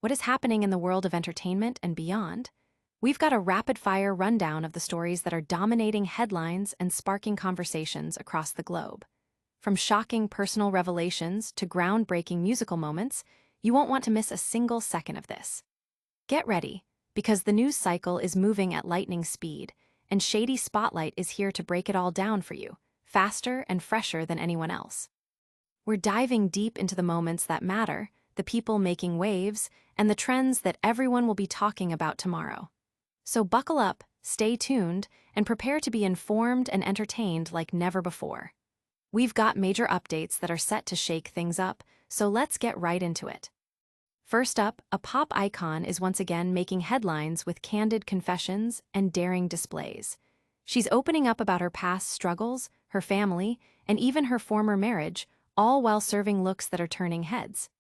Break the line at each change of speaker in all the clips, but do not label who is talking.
what is happening in the world of entertainment and beyond. We've got a rapid-fire rundown of the stories that are dominating headlines and sparking conversations across the globe. From shocking personal revelations to groundbreaking musical moments, you won't want to miss a single second of this. Get ready, because the news cycle is moving at lightning speed, and Shady Spotlight is here to break it all down for you, faster and fresher than anyone else. We're diving deep into the moments that matter, the people making waves, and the trends that everyone will be talking about tomorrow. So buckle up, stay tuned, and prepare to be informed and entertained like never before. We've got major updates that are set to shake things up, so let's get right into it. First up, a pop icon is once again making headlines with candid confessions and daring displays. She's opening up about her past struggles, her family, and even her former marriage, all while serving looks that are turning heads.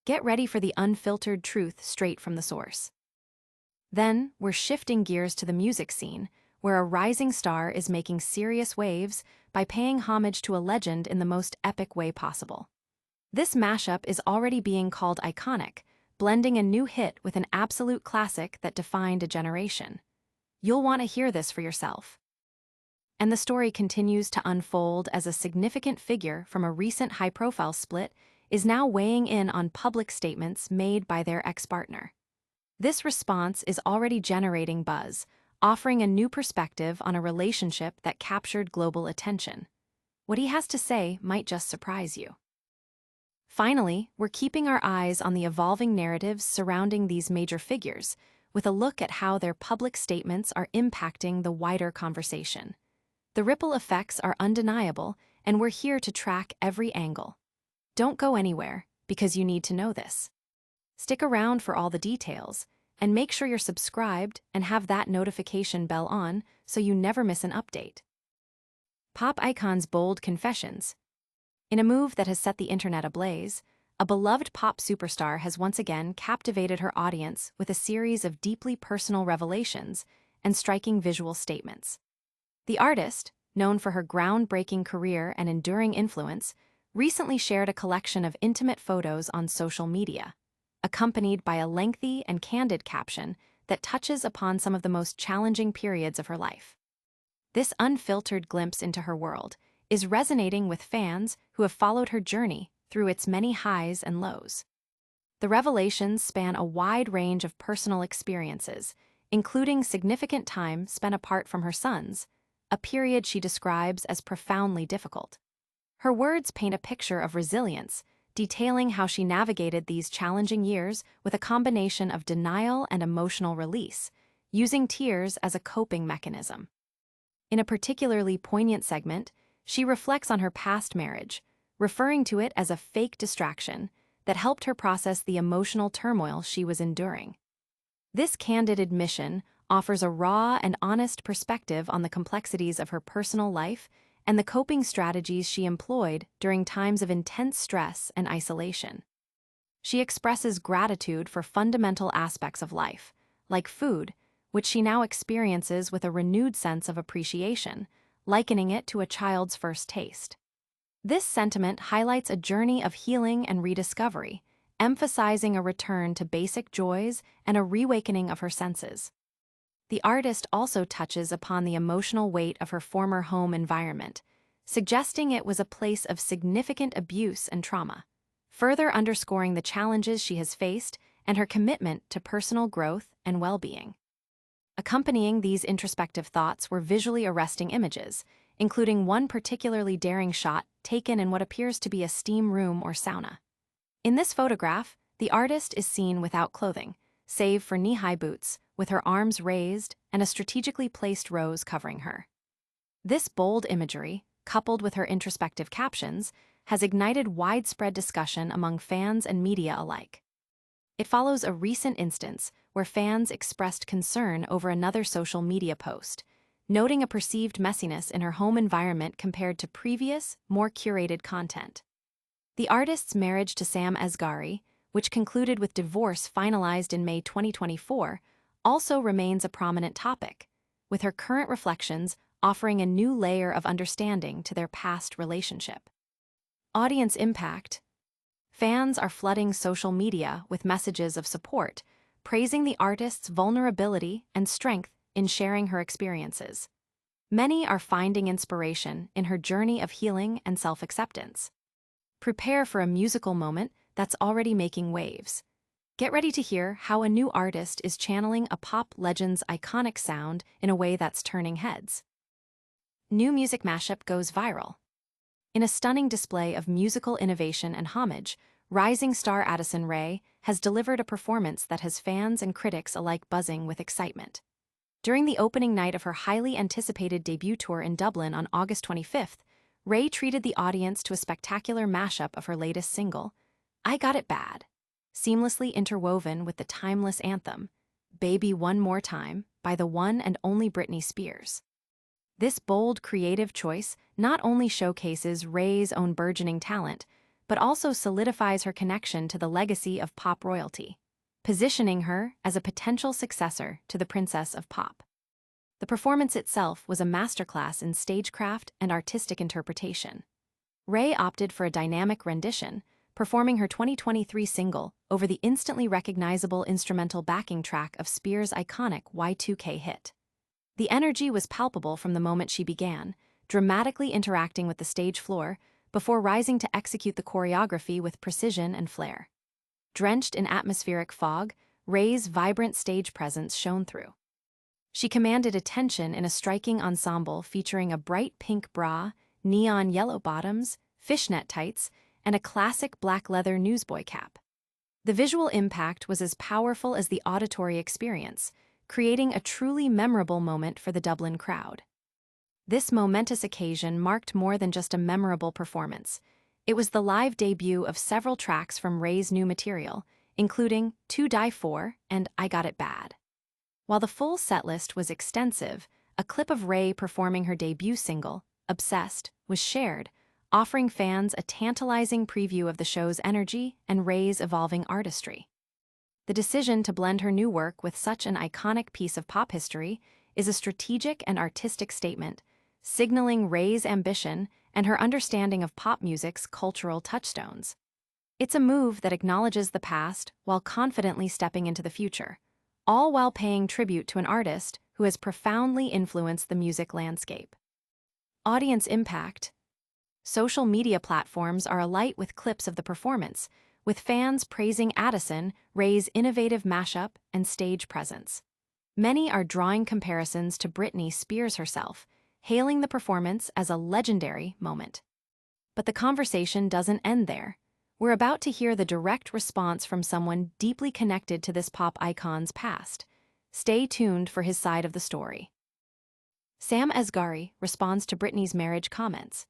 Get ready for the unfiltered truth straight from the source. Then, we're shifting gears to the music scene, where a rising star is making serious waves by paying homage to a legend in the most epic way possible. This mashup is already being called iconic, blending a new hit with an absolute classic that defined a generation. You'll want to hear this for yourself. And the story continues to unfold as a significant figure from a recent high-profile split is now weighing in on public statements made by their ex-partner. This response is already generating buzz, offering a new perspective on a relationship that captured global attention. What he has to say might just surprise you. Finally, we're keeping our eyes on the evolving narratives surrounding these major figures, with a look at how their public statements are impacting the wider conversation. The ripple effects are undeniable, and we're here to track every angle. Don't go anywhere, because you need to know this. Stick around for all the details, and make sure you're subscribed and have that notification bell on so you never miss an update. Pop icon's bold confessions. In a move that has set the internet ablaze, a beloved pop superstar has once again captivated her audience with a series of deeply personal revelations and striking visual statements. The artist, known for her groundbreaking career and enduring influence, recently shared a collection of intimate photos on social media, accompanied by a lengthy and candid caption that touches upon some of the most challenging periods of her life. This unfiltered glimpse into her world is resonating with fans who have followed her journey through its many highs and lows. The revelations span a wide range of personal experiences, including significant time spent apart from her sons, a period she describes as profoundly difficult. Her words paint a picture of resilience, detailing how she navigated these challenging years with a combination of denial and emotional release, using tears as a coping mechanism. In a particularly poignant segment, she reflects on her past marriage, referring to it as a fake distraction that helped her process the emotional turmoil she was enduring. This candid admission offers a raw and honest perspective on the complexities of her personal life and the coping strategies she employed during times of intense stress and isolation. She expresses gratitude for fundamental aspects of life, like food, which she now experiences with a renewed sense of appreciation, likening it to a child's first taste. This sentiment highlights a journey of healing and rediscovery, emphasizing a return to basic joys and a reawakening of her senses. The artist also touches upon the emotional weight of her former home environment, suggesting it was a place of significant abuse and trauma, further underscoring the challenges she has faced and her commitment to personal growth and well-being. Accompanying these introspective thoughts were visually arresting images, including one particularly daring shot taken in what appears to be a steam room or sauna. In this photograph, the artist is seen without clothing, save for knee-high boots, with her arms raised and a strategically placed rose covering her. This bold imagery, coupled with her introspective captions, has ignited widespread discussion among fans and media alike. It follows a recent instance where fans expressed concern over another social media post, noting a perceived messiness in her home environment compared to previous, more curated content. The artist's marriage to Sam Asghari, which concluded with divorce finalized in May 2024, also remains a prominent topic, with her current reflections offering a new layer of understanding to their past relationship. Audience impact. fans are flooding social media with messages of support, praising the artist's vulnerability and strength in sharing her experiences. Many are finding inspiration in her journey of healing and self-acceptance. Prepare for a musical moment that's already making waves. Get ready to hear how a new artist is channeling a pop legend's iconic sound in a way that's turning heads. New music mashup goes viral. In a stunning display of musical innovation and homage, rising star Addison Rae has delivered a performance that has fans and critics alike buzzing with excitement. During the opening night of her highly anticipated debut tour in Dublin on August 25th, Rae treated the audience to a spectacular mashup of her latest single, I Got It Bad, seamlessly interwoven with the timeless anthem, Baby One More Time, by the one and only Britney Spears. This bold, creative choice not only showcases Rae's own burgeoning talent, but also solidifies her connection to the legacy of pop royalty, positioning her as a potential successor to the Princess of Pop. The performance itself was a masterclass in stagecraft and artistic interpretation. Rae opted for a dynamic rendition, performing her 2023 single over the instantly recognizable instrumental backing track of Spears' iconic Y2K hit. The energy was palpable from the moment she began, dramatically interacting with the stage floor before rising to execute the choreography with precision and flair. Drenched in atmospheric fog, Rae's vibrant stage presence shone through. She commanded attention in a striking ensemble featuring a bright pink bra, neon yellow bottoms, fishnet tights, and a classic black leather newsboy cap. The visual impact was as powerful as the auditory experience, creating a truly memorable moment for the Dublin crowd. This momentous occasion marked more than just a memorable performance. It was the live debut of several tracks from Rae's new material, including To Die For and I Got It Bad. While the full setlist was extensive, a clip of Rae performing her debut single, Obsessed, was shared, offering fans a tantalizing preview of the show's energy and Rae's evolving artistry. The decision to blend her new work with such an iconic piece of pop history is a strategic and artistic statement, signaling Rae's ambition and her understanding of pop music's cultural touchstones. It's a move that acknowledges the past while confidently stepping into the future, all while paying tribute to an artist who has profoundly influenced the music landscape. Audience impact. Social media platforms are alight with clips of the performance, with fans praising Addison, Rae's innovative mashup, and stage presence. Many are drawing comparisons to Britney Spears herself, hailing the performance as a legendary moment. But the conversation doesn't end there. We're about to hear the direct response from someone deeply connected to this pop icon's past. Stay tuned for his side of the story. Sam Asghari responds to Britney's marriage comments.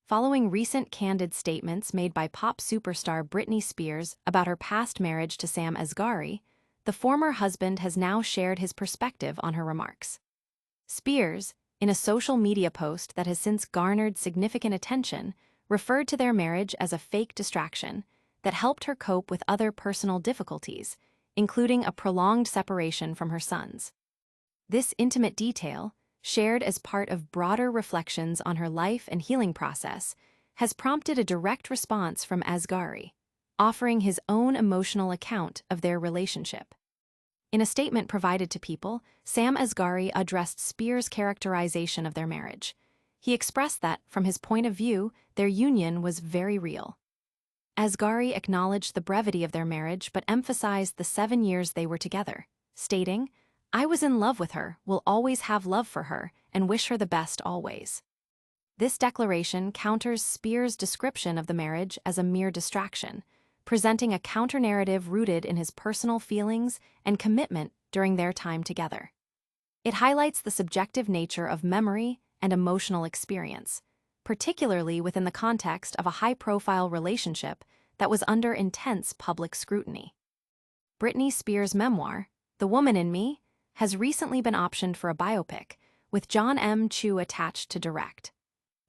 Following recent candid statements made by pop superstar Britney Spears about her past marriage to Sam Asghari, the former husband has now shared his perspective on her remarks. Spears, in a social media post that has since garnered significant attention, referred to their marriage as a fake distraction that helped her cope with other personal difficulties, including a prolonged separation from her sons. This intimate detail, shared as part of broader reflections on her life and healing process, has prompted a direct response from Asghari, offering his own emotional account of their relationship. In a statement provided to People, Sam Asghari addressed Spears' characterization of their marriage. He expressed that, from his point of view, their union was very real. Asghari acknowledged the brevity of their marriage but emphasized the 7 years they were together, stating, I was in love with her, will always have love for her, and wish her the best always. This declaration counters Spears' description of the marriage as a mere distraction, presenting a counter-narrative rooted in his personal feelings and commitment during their time together. It highlights the subjective nature of memory and emotional experience, particularly within the context of a high-profile relationship that was under intense public scrutiny. Britney Spears' memoir, The Woman in Me, has recently been optioned for a biopic, with John M. Chu attached to direct.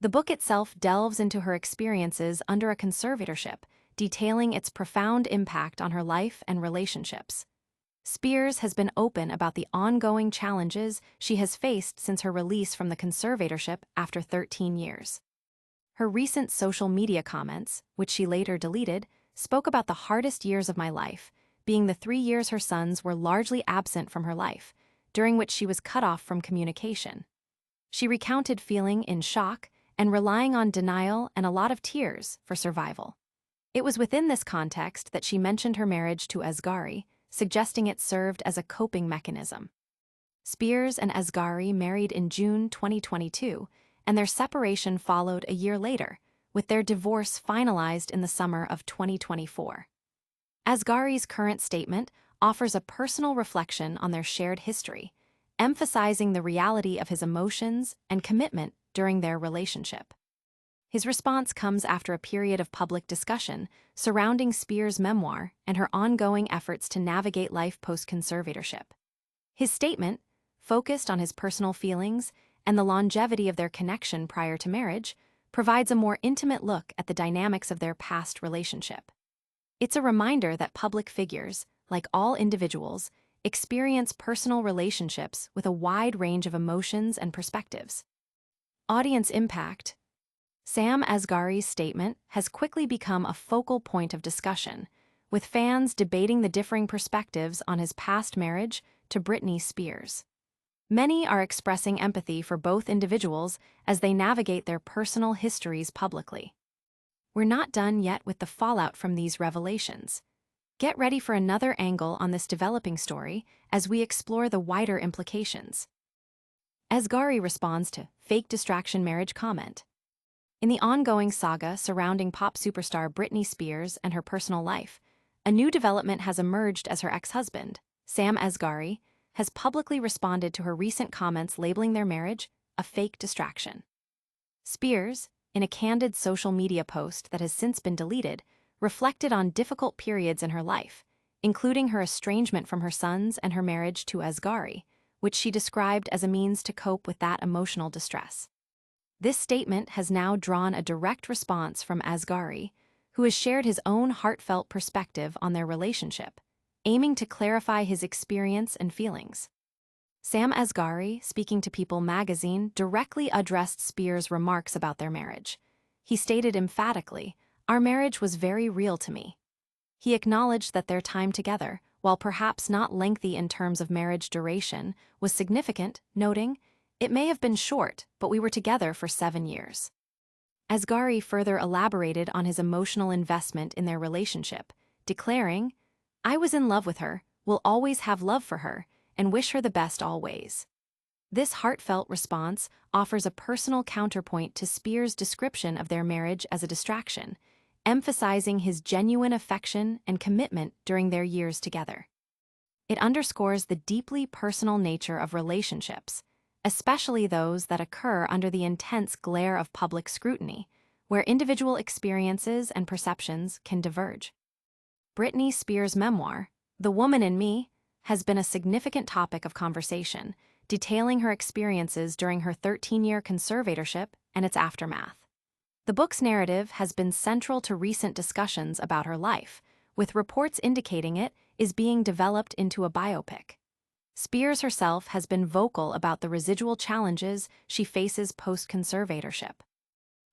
The book itself delves into her experiences under a conservatorship, detailing its profound impact on her life and relationships. Spears has been open about the ongoing challenges she has faced since her release from the conservatorship after 13 years. Her recent social media comments, which she later deleted, spoke about the hardest years of my life, being the 3 years her sons were largely absent from her life, during which she was cut off from communication. She recounted feeling in shock and relying on denial and a lot of tears for survival. It was within this context that she mentioned her marriage to Asghari, suggesting it served as a coping mechanism. Spears and Asghari married in June 2022, and their separation followed a year later, with their divorce finalized in the summer of 2024. Asghari's current statement offers a personal reflection on their shared history, emphasizing the reality of his emotions and commitment during their relationship. His response comes after a period of public discussion surrounding Spears' memoir and her ongoing efforts to navigate life post-conservatorship. His statement, focused on his personal feelings and the longevity of their connection prior to marriage, provides a more intimate look at the dynamics of their past relationship. It's a reminder that public figures, like all individuals, experience personal relationships with a wide range of emotions and perspectives. Audience impact. Sam Asghari's statement has quickly become a focal point of discussion, with fans debating the differing perspectives on his past marriage to Britney Spears. Many are expressing empathy for both individuals as they navigate their personal histories publicly. We're not done yet with the fallout from these revelations. Get ready for another angle on this developing story as we explore the wider implications. Asghari responds to fake distraction marriage comment. In the ongoing saga surrounding pop superstar Britney Spears and her personal life, a new development has emerged as her ex-husband, Sam Asghari, has publicly responded to her recent comments labeling their marriage a fake distraction. Spears, in a candid social media post that has since been deleted, reflected on difficult periods in her life, including her estrangement from her sons and her marriage to Asghari, which she described as a means to cope with that emotional distress. This statement has now drawn a direct response from Asghari, who has shared his own heartfelt perspective on their relationship, aiming to clarify his experience and feelings. Sam Asghari, speaking to People magazine, directly addressed Spears' remarks about their marriage. He stated emphatically, "Our marriage was very real to me." He acknowledged that their time together, while perhaps not lengthy in terms of marriage duration, was significant, noting, "It may have been short, but we were together for 7 years." Asghari further elaborated on his emotional investment in their relationship, declaring, "I was in love with her, will always have love for her, and wish her the best always." This heartfelt response offers a personal counterpoint to Spears' description of their marriage as a distraction, emphasizing his genuine affection and commitment during their years together. It underscores the deeply personal nature of relationships, especially those that occur under the intense glare of public scrutiny, where individual experiences and perceptions can diverge. Britney Spears' memoir, The Woman in Me, has been a significant topic of conversation, detailing her experiences during her 13-year conservatorship and its aftermath. The book's narrative has been central to recent discussions about her life, with reports indicating it is being developed into a biopic. Spears herself has been vocal about the residual challenges she faces post-conservatorship.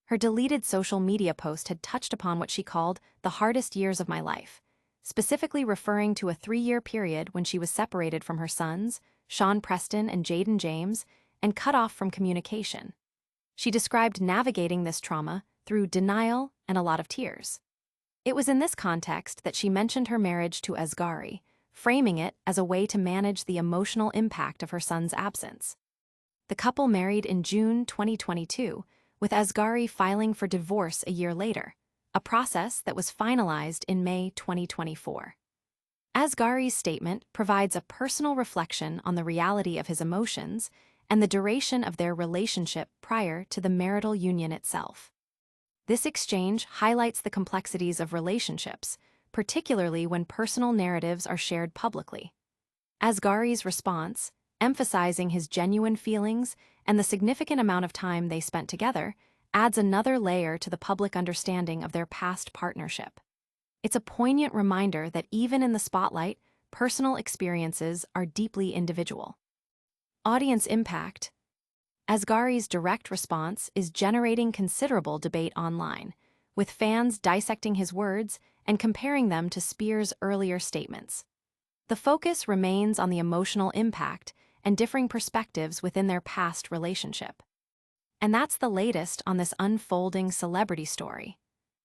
Her deleted social media post had touched upon what she called the hardest years of my life, specifically referring to a 3-year period when she was separated from her sons, Sean Preston and Jaden James, and cut off from communication. She described navigating this trauma through denial and a lot of tears. It was in this context that she mentioned her marriage to Asghari, framing it as a way to manage the emotional impact of her son's absence. The couple married in June 2022, with Asghari filing for divorce a year later, a process that was finalized in May 2024. Asghari's statement provides a personal reflection on the reality of his emotions and the duration of their relationship prior to the marital union itself. This exchange highlights the complexities of relationships, particularly when personal narratives are shared publicly. Asghari's response, emphasizing his genuine feelings and the significant amount of time they spent together, adds another layer to the public understanding of their past partnership. It's a poignant reminder that even in the spotlight, personal experiences are deeply individual. Audience impact. Asghari's direct response is generating considerable debate online, with fans dissecting his words and comparing them to Spears' earlier statements. The focus remains on the emotional impact and differing perspectives within their past relationship. And that's the latest on this unfolding celebrity story.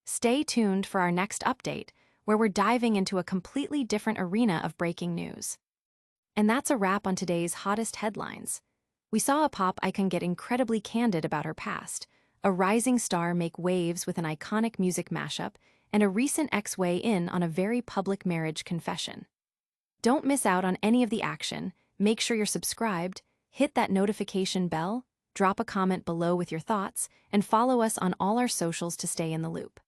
Stay tuned for our next update, where we're diving into a completely different arena of breaking news. And that's a wrap on today's hottest headlines. We saw a pop icon get incredibly candid about her past, a rising star make waves with an iconic music mashup, and a recent ex weigh in on a very public marriage confession. Don't miss out on any of the action. Make sure you're subscribed, hit that notification bell, drop a comment below with your thoughts, and follow us on all our socials to stay in the loop.